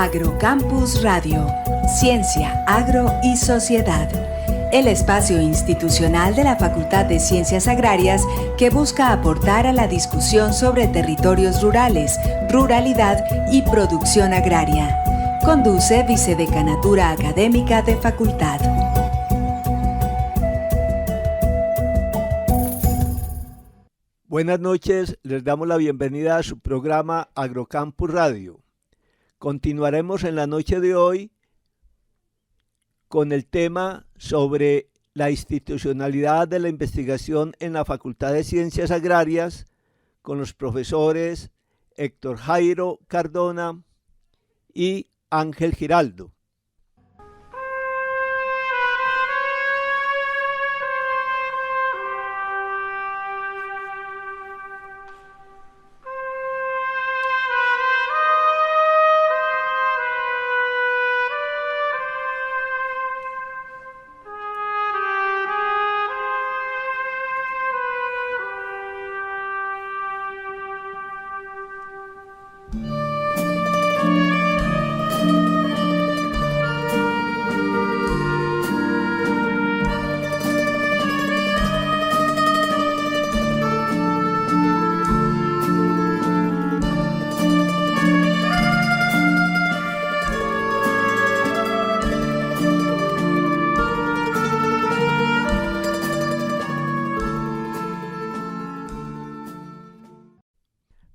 Agrocampus Radio, Ciencia, Agro y Sociedad. El espacio institucional de la Facultad de Ciencias Agrarias que busca aportar a la discusión sobre territorios rurales, ruralidad y producción agraria. Conduce Vicedecanatura Académica de Facultad. Buenas noches, les damos la bienvenida a su programa Agrocampus Radio. Continuaremos en la noche de hoy con el tema sobre la institucionalidad de la investigación en la Facultad de Ciencias Agrarias con los profesores Héctor Jairo Cardona y Ángel Giraldo.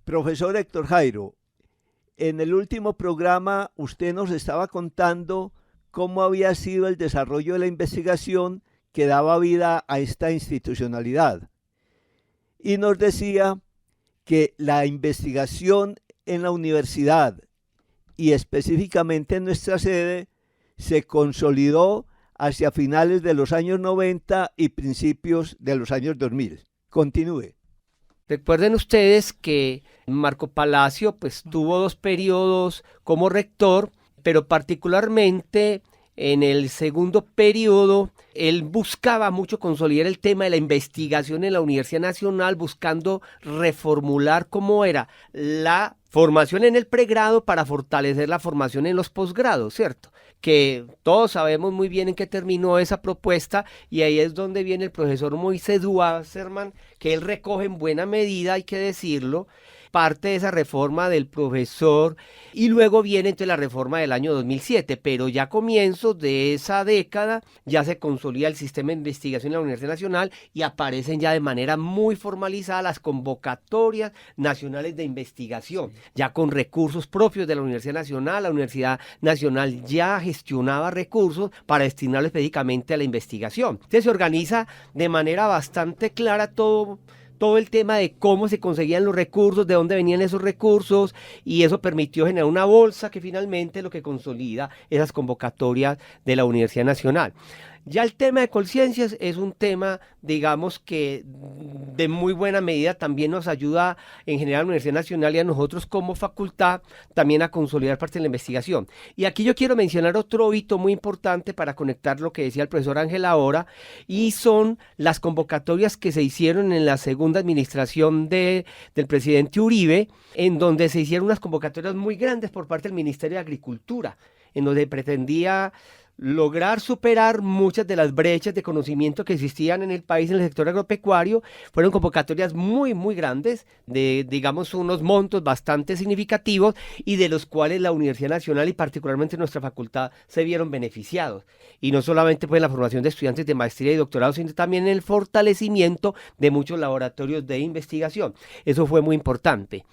Profesor Héctor Jairo, en el último programa usted nos estaba contando cómo había sido el desarrollo de la investigación que daba vida a esta institucionalidad. Y nos decía que la investigación en la universidad y específicamente en nuestra sede se consolidó hacia finales de los años 90 y principios de los años 2000. Continúe. Recuerden ustedes que Marco Palacio tuvo 2 periodos como rector, pero particularmente en el segundo periodo él buscaba mucho consolidar el tema de la investigación en la Universidad Nacional, buscando reformular cómo era la formación en el pregrado para fortalecer la formación en los posgrados, ¿cierto? Que todos sabemos muy bien en qué terminó esa propuesta, y ahí es donde viene el profesor Moisés Wasserman, que él recoge en buena medida, hay que decirlo, parte de esa reforma del profesor, y luego viene entonces la reforma del año 2007, pero ya a comienzos de esa década ya se consolida el sistema de investigación en la Universidad Nacional y aparecen ya de manera muy formalizada las convocatorias nacionales de investigación, ya con recursos propios de la Universidad Nacional. La Universidad Nacional ya gestionaba recursos para destinarlo específicamente a la investigación. Entonces se organiza de manera bastante clara todo el tema de cómo se conseguían los recursos, de dónde venían esos recursos, y eso permitió generar una bolsa que finalmente lo que consolida esas convocatorias de la Universidad Nacional. Ya el tema de Colciencias es un tema, digamos, que de muy buena medida también nos ayuda en general a la Universidad Nacional y a nosotros como facultad también a consolidar parte de la investigación. Y aquí yo quiero mencionar otro hito muy importante para conectar lo que decía el profesor Ángel ahora, y son las convocatorias que se hicieron en la segunda administración del presidente Uribe, en donde se hicieron unas convocatorias muy grandes por parte del Ministerio de Agricultura, en donde pretendía lograr superar muchas de las brechas de conocimiento que existían en el país en el sector agropecuario. Fueron convocatorias muy, muy grandes, de, digamos, unos montos bastante significativos, y de los cuales la Universidad Nacional y particularmente nuestra facultad se vieron beneficiados. Y no solamente en la formación de estudiantes de maestría y doctorado, sino también en el fortalecimiento de muchos laboratorios de investigación. Eso fue muy importante.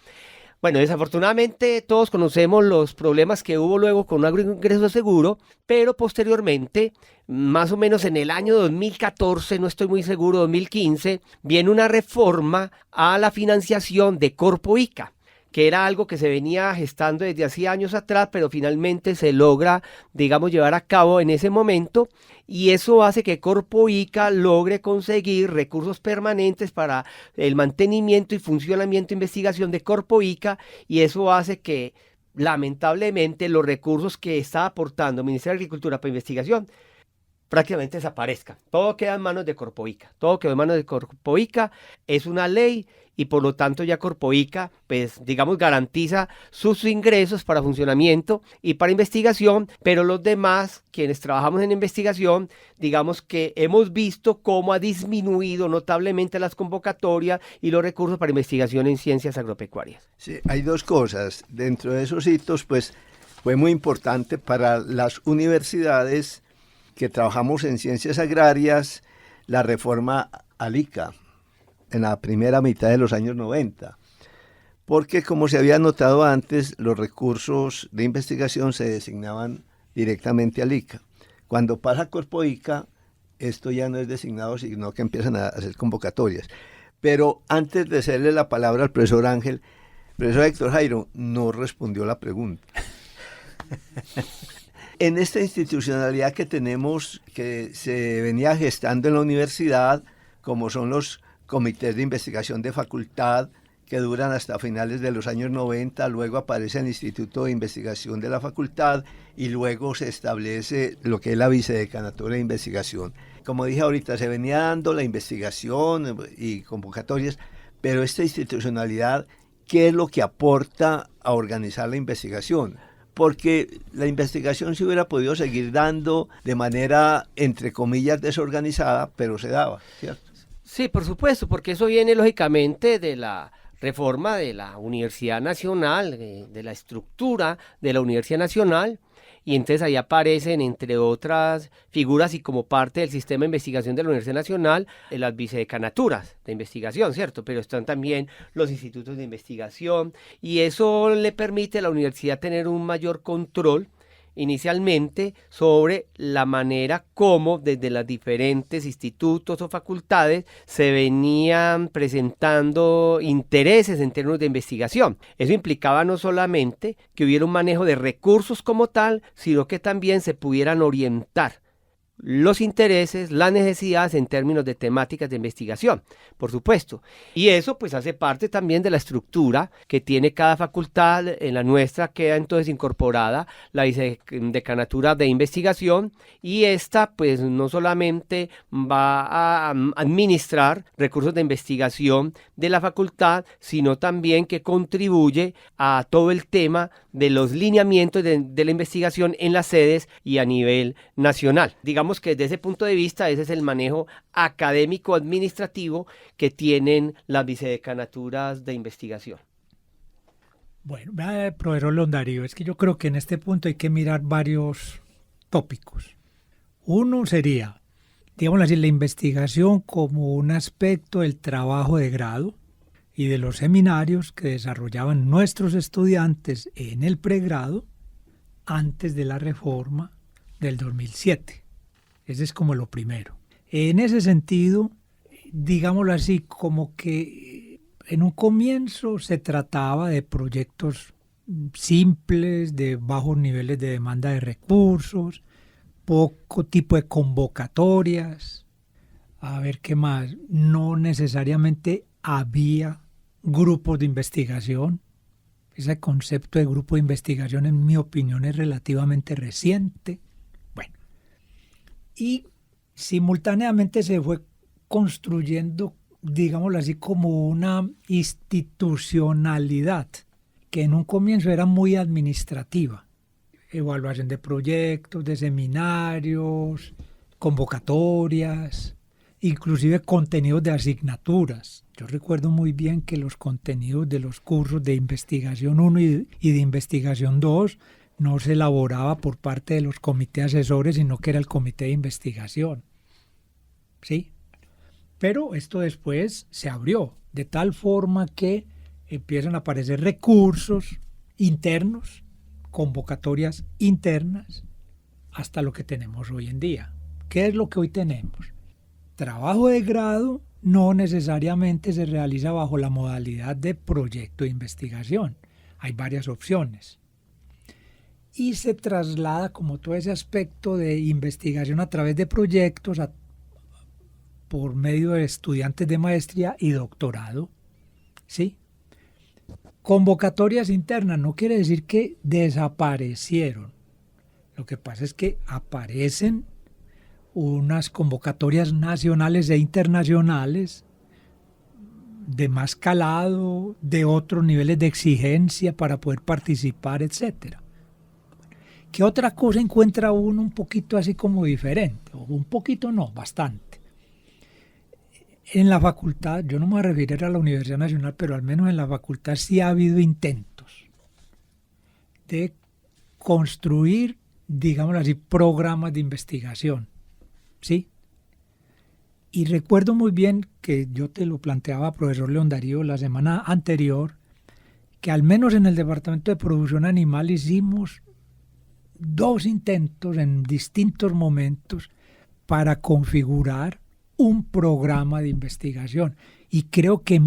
Bueno, desafortunadamente todos conocemos los problemas que hubo luego con un agroingreso seguro, pero posteriormente, más o menos en el año 2014, no estoy muy seguro, 2015, viene una reforma a la financiación de Corpo ICA, que era algo que se venía gestando desde hacía años atrás, pero finalmente se logra, digamos, llevar a cabo en ese momento, y eso hace que Corpo ICA logre conseguir recursos permanentes para el mantenimiento y funcionamiento e investigación de Corpo ICA, y eso hace que, lamentablemente, los recursos que está aportando el Ministerio de Agricultura para investigación prácticamente desaparezca. Todo queda en manos de Corpoica. Todo quedó en manos de Corpoica. Es una ley y por lo tanto ya Corpoica, pues digamos, garantiza sus ingresos para funcionamiento y para investigación, pero los demás, quienes trabajamos en investigación, digamos que hemos visto cómo ha disminuido notablemente las convocatorias y los recursos para investigación en ciencias agropecuarias. Sí, hay dos cosas. Dentro de esos hitos, pues fue muy importante para las universidades que trabajamos en ciencias agrarias, la reforma al ICA en la primera mitad de los años 90, porque como se había notado antes, los recursos de investigación se designaban directamente al ICA. Cuando pasa a Corpoica, esto ya no es designado, sino que empiezan a hacer convocatorias. Pero antes de hacerle la palabra al profesor Ángel, el profesor Héctor Jairo no respondió la pregunta. En esta institucionalidad que tenemos, que se venía gestando en la universidad, como son los comités de investigación de facultad, que duran hasta finales de los años 90, luego aparece el Instituto de Investigación de la Facultad y luego se establece lo que es la Vicedecanatura de Investigación. Como dije ahorita, se venía dando la investigación y convocatorias, pero esta institucionalidad, ¿qué es lo que aporta a organizar la investigación? Porque la investigación se hubiera podido seguir dando de manera, entre comillas, desorganizada, pero se daba, ¿cierto? Sí, por supuesto, porque eso viene lógicamente de la reforma de la Universidad Nacional, de la estructura de la Universidad Nacional, y entonces ahí aparecen, entre otras figuras y como parte del sistema de investigación de la Universidad Nacional, las vicedecanaturas de investigación, ¿cierto? Pero están también los institutos de investigación, y eso le permite a la universidad tener un mayor control inicialmente sobre la manera como desde los diferentes institutos o facultades se venían presentando intereses en términos de investigación. Eso implicaba no solamente que hubiera un manejo de recursos como tal, sino que también se pudieran orientar los intereses, las necesidades en términos de temáticas de investigación, por supuesto. Y eso pues hace parte también de la estructura que tiene cada facultad. En la nuestra queda entonces incorporada la Vicedecanatura de Investigación, y esta pues no solamente va a administrar recursos de investigación de la facultad, sino también que contribuye a todo el tema de los lineamientos de la investigación en las sedes y a nivel nacional. Digamos que desde ese punto de vista, ese es el manejo académico-administrativo que tienen las vicedecanaturas de investigación. Bueno, profesor Londario, es que yo creo que en este punto hay que mirar varios tópicos. Uno sería, digamos así, la investigación como un aspecto del trabajo de grado y de los seminarios que desarrollaban nuestros estudiantes en el pregrado antes de la reforma del 2007. Ese es como lo primero. En ese sentido, digámoslo así, como que en un comienzo se trataba de proyectos simples, de bajos niveles de demanda de recursos, poco tipo de convocatorias. A ver qué más. No necesariamente había grupos de investigación. Ese concepto de grupo de investigación, en mi opinión, es relativamente reciente. Y simultáneamente se fue construyendo, digámoslo así, como una institucionalidad que en un comienzo era muy administrativa. Evaluación de proyectos, de seminarios, convocatorias, inclusive contenidos de asignaturas. Yo recuerdo muy bien que los contenidos de los cursos de investigación 1 y de investigación 2 no se elaboraba por parte de los comités asesores, sino que era el comité de investigación. ¿Sí? Pero esto después se abrió, de tal forma que empiezan a aparecer recursos internos, convocatorias internas, hasta lo que tenemos hoy en día. ¿Qué es lo que hoy tenemos? Trabajo de grado no necesariamente se realiza bajo la modalidad de proyecto de investigación. Hay varias opciones. Y se traslada como todo ese aspecto de investigación a través de proyectos por medio de estudiantes de maestría y doctorado. ¿Sí? Convocatorias internas no quiere decir que desaparecieron. Lo que pasa es que aparecen unas convocatorias nacionales e internacionales de más calado, de otros niveles de exigencia para poder participar, etcétera. ¿Qué otra cosa encuentra uno un poquito así como diferente? O un poquito no, bastante. En la facultad, yo no me voy a referir a la Universidad Nacional, pero al menos en la facultad sí ha habido intentos de construir, digámoslo así, programas de investigación, ¿sí? Y recuerdo muy bien que yo te lo planteaba, profesor León Darío, la semana anterior, que al menos en el Departamento de Producción Animal hicimos 2 intentos en distintos momentos para configurar un programa de investigación. Y creo que,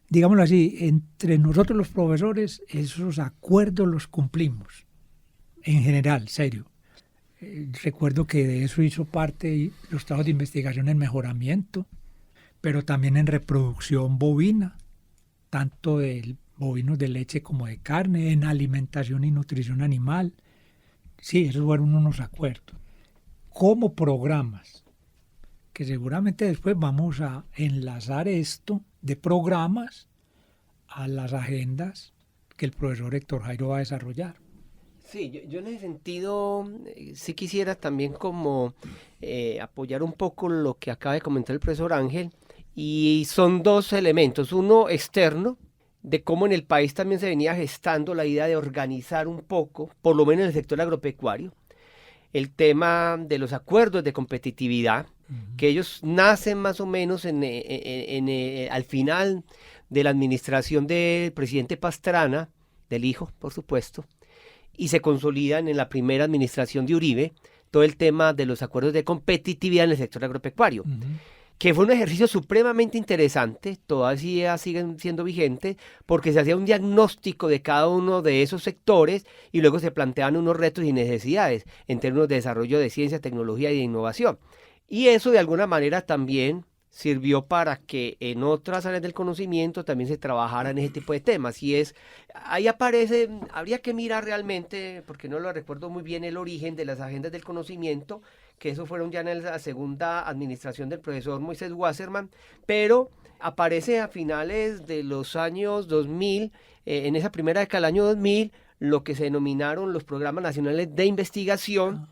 digámoslo así, entre nosotros los profesores, esos acuerdos los cumplimos. En general, serio. Recuerdo que de eso hizo parte los trabajos de investigación en mejoramiento, pero también en reproducción bovina, tanto de bovinos de leche como de carne, en alimentación y nutrición animal. Sí, esos fueron unos acuerdos. Como programas, que seguramente después vamos a enlazar esto de programas a las agendas que el profesor Héctor Jairo va a desarrollar. Sí, yo en ese sentido sí quisiera también como apoyar un poco lo que acaba de comentar el profesor Ángel, y son 2 elementos, uno externo, de cómo en el país también se venía gestando la idea de organizar un poco, por lo menos en el sector agropecuario, el tema de los acuerdos de competitividad, que ellos nacen más o menos al final de la administración del presidente Pastrana, del hijo, por supuesto, y se consolidan en la primera administración de Uribe, todo el tema de los acuerdos de competitividad en el sector agropecuario, que fue un ejercicio supremamente interesante, todavía siguen siendo vigentes, porque se hacía un diagnóstico de cada uno de esos sectores y luego se planteaban unos retos y necesidades en términos de desarrollo de ciencia, tecnología y de innovación. Y eso de alguna manera también sirvió para que en otras áreas del conocimiento también se trabajara en ese tipo de temas. Y ahí aparece, habría que mirar realmente, porque no lo recuerdo muy bien, el origen de las agendas del conocimiento, que eso fueron ya en la segunda administración del profesor Moisés Wasserman, pero aparece a finales de los años 2000, en esa primera década del año 2000, lo que se denominaron los programas nacionales de investigación,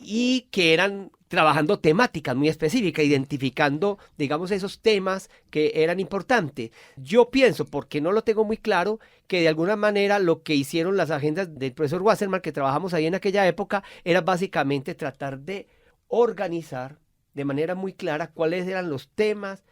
y que eran trabajando temáticas muy específicas, identificando, digamos, esos temas que eran importantes. Yo pienso, porque no lo tengo muy claro, que de alguna manera lo que hicieron las agendas del profesor Wasserman, que trabajamos ahí en aquella época, era básicamente tratar de organizar de manera muy clara cuáles eran los temas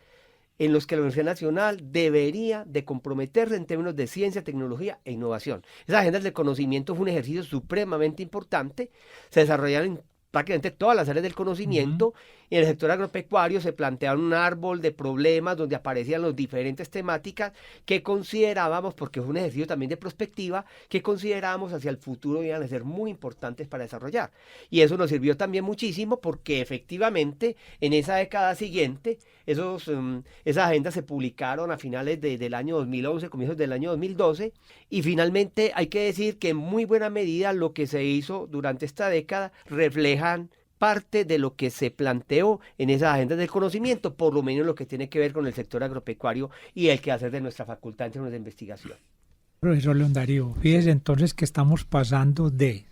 en los que la Universidad Nacional debería de comprometerse en términos de ciencia, tecnología e innovación. Esas agendas de conocimiento fue un ejercicio supremamente importante, se desarrollaron en prácticamente todas las áreas del conocimiento. Y en el sector agropecuario se planteaba un árbol de problemas donde aparecían las diferentes temáticas que considerábamos, porque fue un ejercicio también de prospectiva, que considerábamos hacia el futuro iban a ser muy importantes para desarrollar. Y eso nos sirvió también muchísimo porque efectivamente en esa década siguiente esas agendas se publicaron a finales del año 2011, comienzos del año 2012, y finalmente hay que decir que en muy buena medida lo que se hizo durante esta década reflejan parte de lo que se planteó en esas agendas del conocimiento, por lo menos lo que tiene que ver con el sector agropecuario y el quehacer de nuestra facultad en términos de investigación. Profesor León Darío, fíjese entonces que estamos pasando de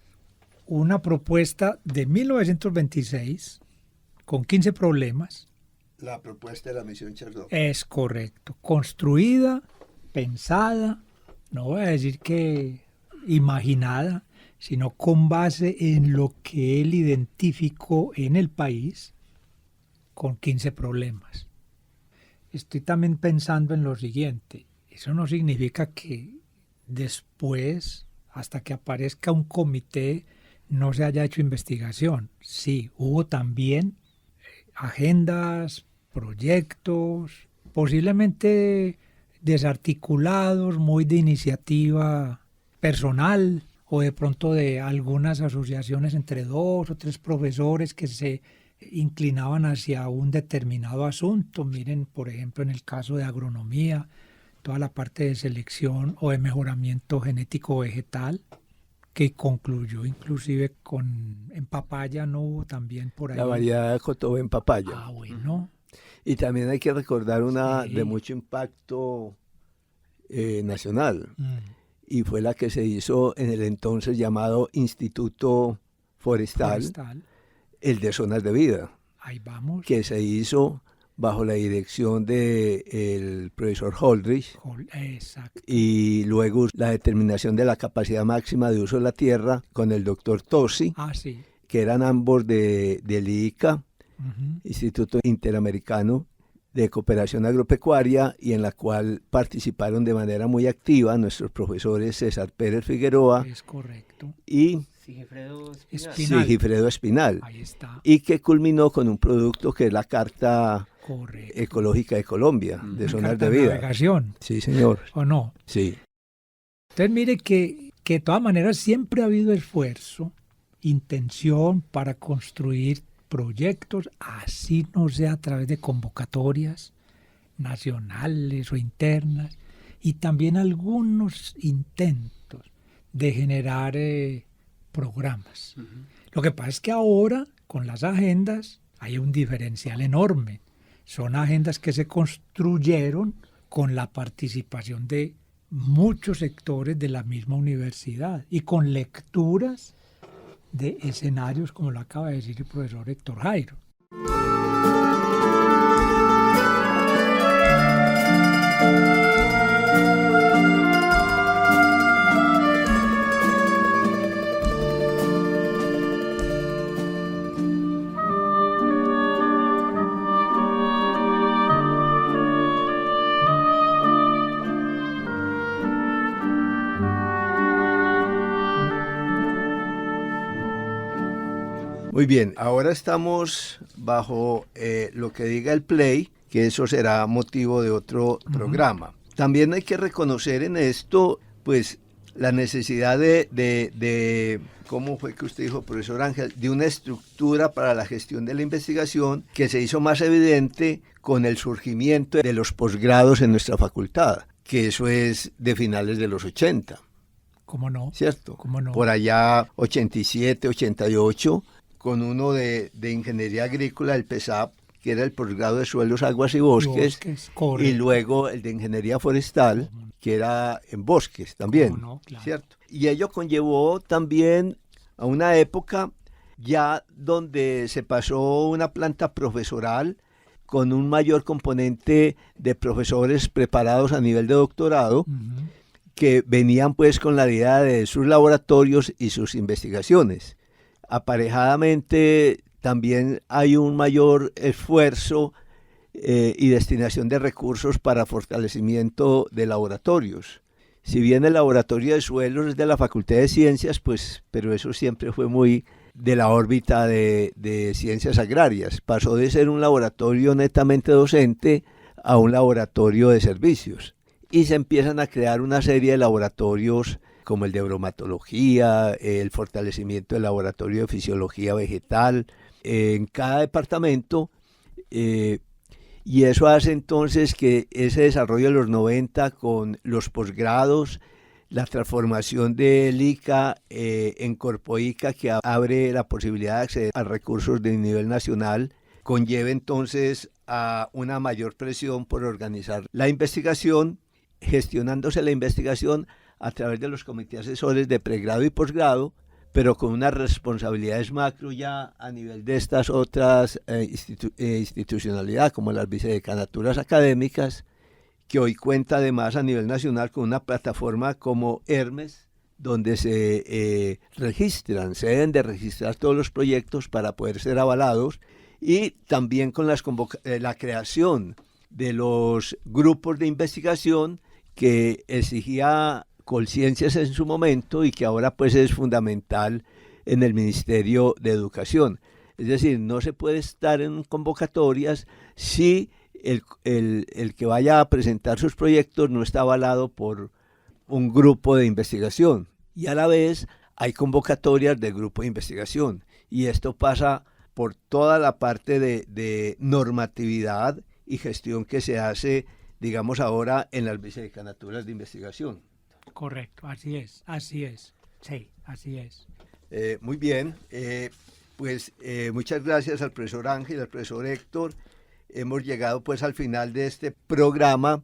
una propuesta de 1926 con 15 problemas. La propuesta de la misión Chardó. Es correcto, construida, pensada, no voy a decir que imaginada, sino con base en lo que él identificó en el país, con 15 problemas. Estoy también pensando en lo siguiente, eso no significa que después, hasta que aparezca un comité, no se haya hecho investigación. Sí, hubo también agendas, proyectos, posiblemente desarticulados, muy de iniciativa personal, o de pronto de algunas asociaciones entre 2 o 3 profesores que se inclinaban hacia un determinado asunto. Miren, por ejemplo, en el caso de agronomía, toda la parte de selección o de mejoramiento genético vegetal, que concluyó inclusive en papaya, no hubo también por ahí. La variedad de Cotobe en papaya. Ah, bueno. Y también hay que recordar una Sí. de mucho impacto nacional, y fue la que se hizo en el entonces llamado Instituto Forestal, el de Zonas de Vida, Ahí vamos. que se hizo bajo la dirección del profesor Holdrich, Exacto. y luego la determinación de la capacidad máxima de uso de la tierra con el doctor Tosi, Ah, sí. que eran ambos del IICA, Ujú. Instituto Interamericano de Cooperación Agropecuaria, y en la cual participaron de manera muy activa nuestros profesores César Pérez Figueroa Es correcto. y Sigifredo Espinal. Sigifredo Espinal, Ahí está. y que culminó con un producto que es la Carta Correcto. Ecológica de Colombia, de Una Zonas carta de Vida. navegación, Sí, señor. ¿o no? Sí. Entonces mire que de todas maneras siempre ha habido esfuerzo, intención para construir proyectos, así no sea a través de convocatorias nacionales o internas, y también algunos intentos de generar programas. Lo que pasa es que ahora, con las agendas, hay un diferencial enorme. Son agendas que se construyeron con la participación de muchos sectores de la misma universidad y con lecturas de escenarios, como lo acaba de decir el profesor Héctor Jairo. Muy bien, ahora estamos bajo lo que diga el Play, que eso será motivo de otro programa. También hay que reconocer en esto, pues, la necesidad de ¿cómo fue que usted dijo, profesor Ángel? De una estructura para la gestión de la investigación que se hizo más evidente con el surgimiento de los posgrados en nuestra facultad, que eso es de finales de los 80. ¿Cómo no? ¿Cierto? ¿Cómo no? Por allá 87, 88, con uno de Ingeniería Agrícola del PESAP, que era el posgrado de Suelos, Aguas y Bosques, correcto. y luego el de Ingeniería Forestal, que era en Bosques también, ¿Cómo no? Claro. ¿cierto? Y ello conllevó también a una época ya donde se pasó una planta profesoral con un mayor componente de profesores preparados a nivel de doctorado, Ujú. que venían pues con la idea de sus laboratorios y sus investigaciones. Aparejadamente también hay un mayor esfuerzo y destinación de recursos para fortalecimiento de laboratorios. Si bien el laboratorio de suelos es de la Facultad de Ciencias, pues, pero eso siempre fue muy de la órbita de ciencias agrarias. Pasó de ser un laboratorio netamente docente a un laboratorio de servicios. Y se empiezan a crear una serie de laboratorios como el de bromatología, el fortalecimiento del laboratorio de fisiología vegetal, en cada departamento, y eso hace entonces que ese desarrollo de los 90 con los posgrados, la transformación del ICA en Corpoica, que abre la posibilidad de acceder a recursos de nivel nacional, conlleve entonces a una mayor presión por organizar la investigación, gestionándose la investigación a través de los comités asesores de pregrado y posgrado, pero con unas responsabilidades macro ya a nivel de estas otras institucionalidades, como las vicedecanaturas académicas, que hoy cuenta además a nivel nacional con una plataforma como Hermes, donde se registran, se deben de registrar todos los proyectos para poder ser avalados, y también con la creación de los grupos de investigación que exigía Colciencias en su momento y que ahora pues es fundamental en el Ministerio de Educación. Es decir, no se puede estar en convocatorias si el que vaya a presentar sus proyectos no está avalado por un grupo de investigación, y a la vez hay convocatorias del grupo de investigación, y esto pasa por toda la parte de normatividad y gestión que se hace, digamos ahora, en las vicedecanaturas de investigación. Correcto, así es, así es. Sí, así es. Muy bien, muchas gracias al profesor Ángel, al profesor Héctor. Hemos llegado pues al final de este programa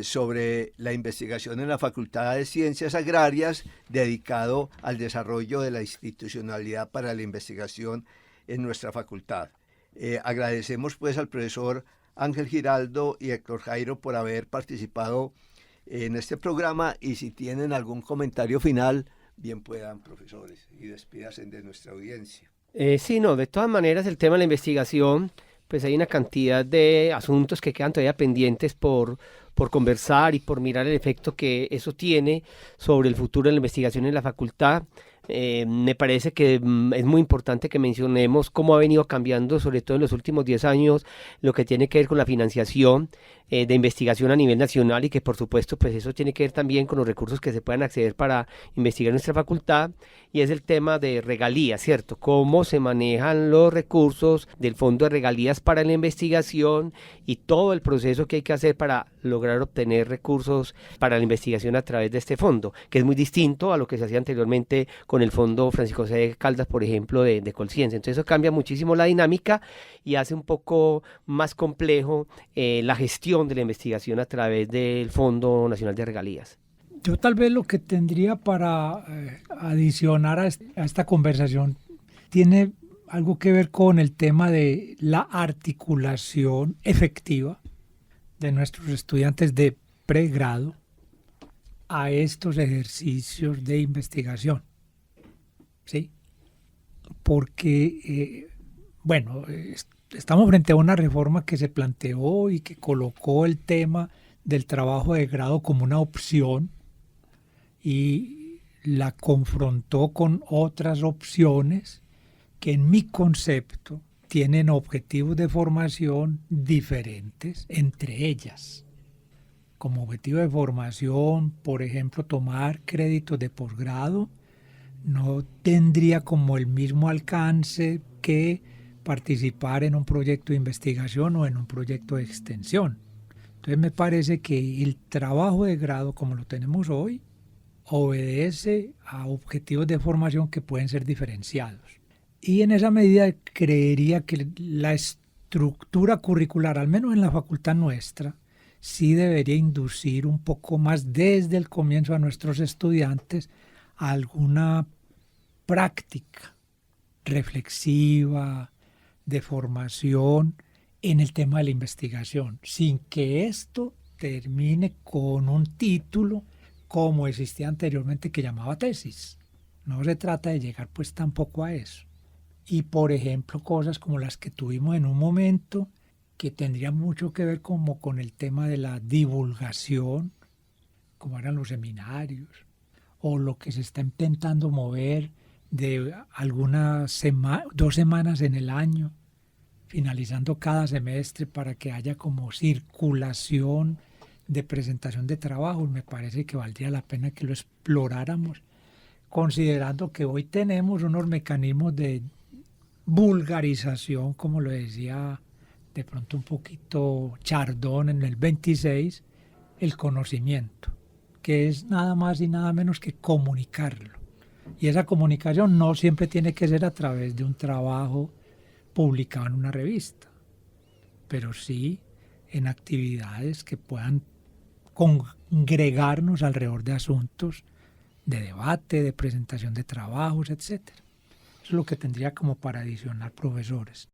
sobre la investigación en la Facultad de Ciencias Agrarias, dedicado al desarrollo de la institucionalidad para la investigación en nuestra facultad. Agradecemos pues al profesor Ángel Giraldo y Héctor Jairo por haber participado en este programa, y si tienen algún comentario final, bien puedan, profesores, y despídanse de nuestra audiencia. Sí, no, de todas maneras el tema de la investigación, pues hay una cantidad de asuntos que quedan todavía pendientes por conversar y por mirar el efecto que eso tiene sobre el futuro de la investigación en la facultad. Me parece que es muy importante que mencionemos cómo ha venido cambiando, sobre todo en los últimos 10 años, lo que tiene que ver con la financiación de investigación a nivel nacional, y que por supuesto pues eso tiene que ver también con los recursos que se puedan acceder para investigar en nuestra facultad, y es el tema de regalías, ¿cierto? Cómo se manejan los recursos del Fondo de Regalías para la investigación y todo el proceso que hay que hacer para lograr obtener recursos para la investigación a través de este fondo, que es muy distinto a lo que se hacía anteriormente con el Fondo Francisco José Caldas, por ejemplo, de Colciencia. Entonces eso cambia muchísimo la dinámica y hace un poco más complejo la gestión de la investigación a través del Fondo Nacional de Regalías. Yo tal vez lo que tendría para adicionar a esta conversación tiene algo que ver con el tema de la articulación efectiva de nuestros estudiantes de pregrado a estos ejercicios de investigación. ¿Sí? Porque, estamos frente a una reforma que se planteó y que colocó el tema del trabajo de grado como una opción y la confrontó con otras opciones que en mi concepto tienen objetivos de formación diferentes entre ellas. Como objetivo de formación, por ejemplo, tomar créditos de posgrado no tendría como el mismo alcance que participar en un proyecto de investigación o en un proyecto de extensión. Entonces me parece que el trabajo de grado como lo tenemos hoy obedece a objetivos de formación que pueden ser diferenciados. Y en esa medida creería que la estructura curricular, al menos en la facultad nuestra, sí debería inducir un poco más desde el comienzo a nuestros estudiantes a alguna práctica reflexiva de formación en el tema de la investigación, sin que esto termine con un título como existía anteriormente que llamaba tesis. No se trata de llegar pues tampoco a eso. Y por ejemplo cosas como las que tuvimos en un momento que tendrían mucho que ver como con el tema de la divulgación, como eran los seminarios, o lo que se está intentando mover de algunas 2 semanas en el año, finalizando cada semestre para que haya como circulación de presentación de trabajos. Me parece que valdría la pena que lo exploráramos, considerando que hoy tenemos unos mecanismos de vulgarización, como lo decía de pronto un poquito Chardón en el 26, el conocimiento, que es nada más y nada menos que comunicarlo. Y esa comunicación no siempre tiene que ser a través de un trabajo publicado en una revista, pero sí en actividades que puedan congregarnos alrededor de asuntos de debate, de presentación de trabajos, etc. Eso es lo que tendría como para adicionar, profesores.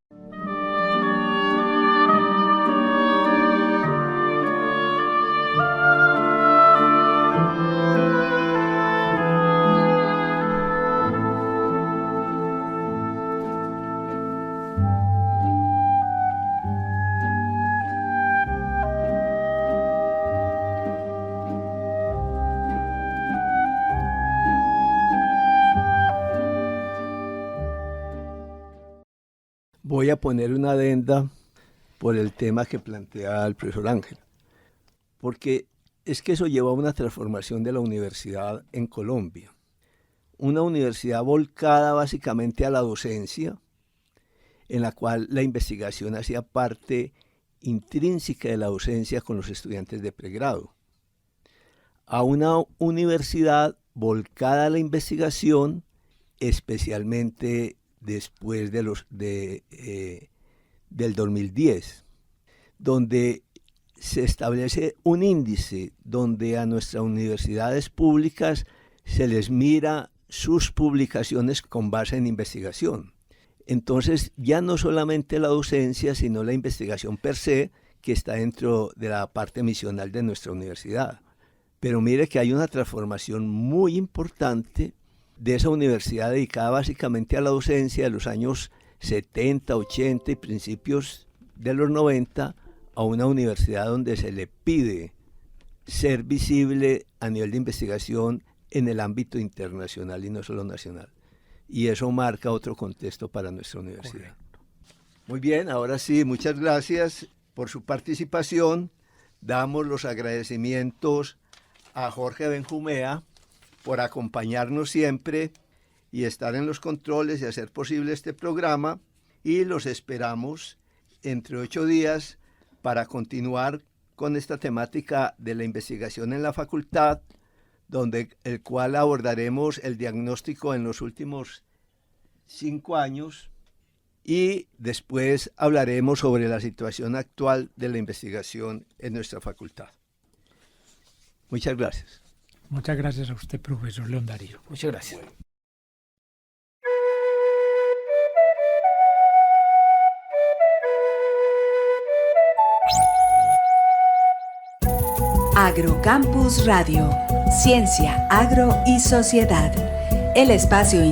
Voy a poner una adenda por el tema que plantea el profesor Ángel, porque es que eso llevó a una transformación de la universidad en Colombia. Una universidad volcada básicamente a la docencia, en la cual la investigación hacía parte intrínseca de la docencia con los estudiantes de pregrado, a una universidad volcada a la investigación, especialmente después del 2010, donde se establece un índice donde a nuestras universidades públicas se les mira sus publicaciones con base en investigación. Entonces ya no solamente la docencia, sino la investigación per se, que está dentro de la parte misional de nuestra universidad. Pero mire que hay una transformación muy importante de esa universidad dedicada básicamente a la docencia de los años 70, 80 y principios de los 90, a una universidad donde se le pide ser visible a nivel de investigación en el ámbito internacional y no solo nacional. Y eso marca otro contexto para nuestra universidad. Correcto. Muy bien, ahora sí, muchas gracias por su participación. Damos los agradecimientos a Jorge Benjumea por acompañarnos siempre y estar en los controles y hacer posible este programa. Y los esperamos entre 8 días para continuar con esta temática de la investigación en la facultad, el cual abordaremos el diagnóstico en los últimos 5 años y después hablaremos sobre la situación actual de la investigación en nuestra facultad. Muchas gracias. Muchas gracias a usted, profesor León Darío. Muchas gracias. Agrocampus Radio, Ciencia, Agro y Sociedad. El espacio